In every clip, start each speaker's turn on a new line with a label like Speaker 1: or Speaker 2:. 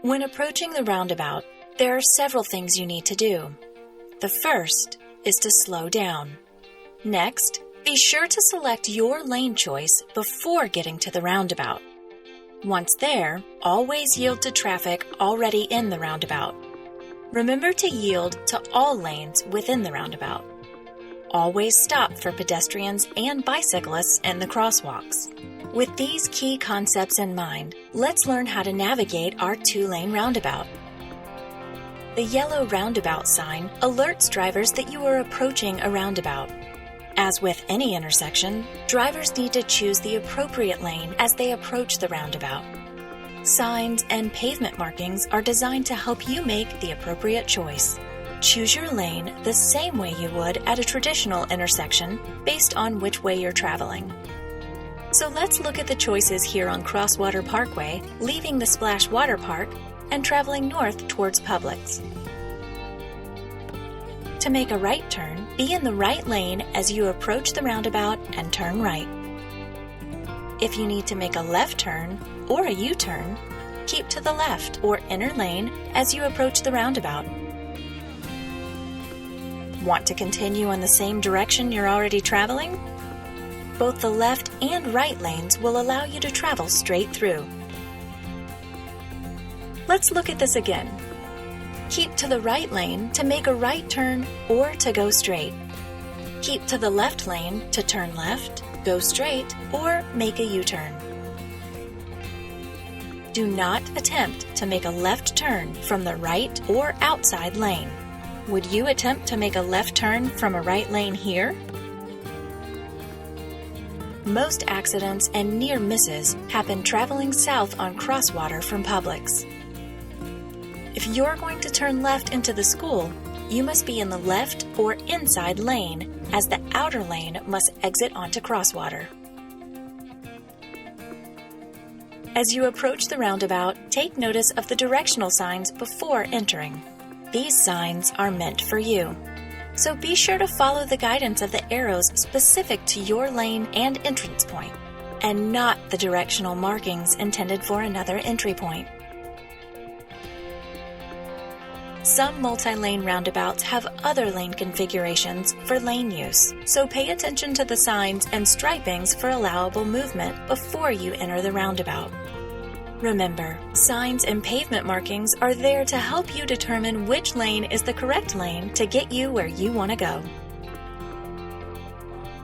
Speaker 1: When approaching the roundabout, there are several things you need to do. The first is to slow down. Next, be sure to select your lane choice before getting to the roundabout. Once there, always yield to traffic already in the roundabout. Remember to yield to all lanes within the roundabout. Always stop for pedestrians and bicyclists in the crosswalks. With these key concepts in mind, let's learn how to navigate our two-lane roundabout. The yellow roundabout sign alerts drivers that you are approaching a roundabout. As with any intersection, drivers need to choose the appropriate lane as they approach the roundabout. Signs and pavement markings are designed to help you make the appropriate choice. Choose your lane the same way you would at a traditional intersection based on which way you're traveling. So let's look at the choices here on Crosswater Parkway, leaving the Splash Waterpark and traveling north towards Publix. To make a right turn, be in the right lane as you approach the roundabout and turn right. If you need to make a left turn or a U-turn, keep to the left or inner lane as you approach the roundabout. Want to continue in the same direction you're already traveling? Both the left and right lanes will allow you to travel straight through. Let's look at this again. Keep to the right lane to make a right turn or to go straight. Keep to the left lane to turn left, go straight, or make a U-turn. Do not attempt to make a left turn from the right or outside lane. Would you attempt to make a left turn from a right lane here? Most accidents and near misses happen traveling south on Crosswater from Publix. If you're going to turn left into the school, you must be in the left or inside lane, as the outer lane must exit onto Crosswater. As you approach the roundabout, take notice of the directional signs before entering. These signs are meant for you, so be sure to follow the guidance of the arrows specific to your lane and entrance point, and not the directional markings intended for another entry point. Some multi-lane roundabouts have other lane configurations for lane use, so pay attention to the signs and stripings for allowable movement before you enter the roundabout. Remember, signs and pavement markings are there to help you determine which lane is the correct lane to get you where you want to go.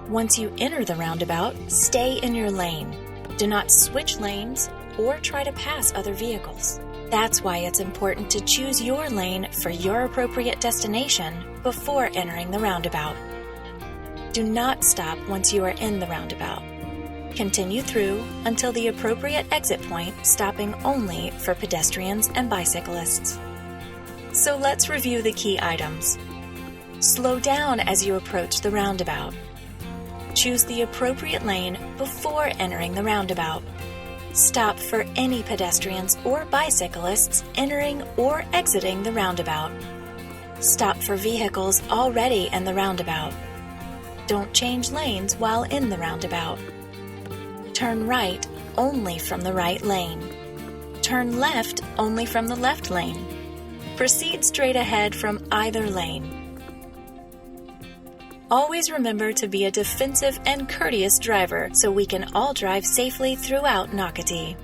Speaker 1: Once you enter the roundabout, stay in your lane. Do not switch lanes or try to pass other vehicles. That's why it's important to choose your lane for your appropriate destination before entering the roundabout. Do not stop once you are in the roundabout. Continue through until the appropriate exit point, stopping only for pedestrians and bicyclists. So let's review the key items. Slow down as you approach the roundabout. Choose the appropriate lane before entering the roundabout. Stop for any pedestrians or bicyclists entering or exiting the roundabout. Stop for vehicles already in the roundabout. Don't change lanes while in the roundabout. Turn right only from the right lane. Turn left only from the left lane. Proceed straight ahead from either lane. Always remember to be a defensive and courteous driver so we can all drive safely throughout Nocatee.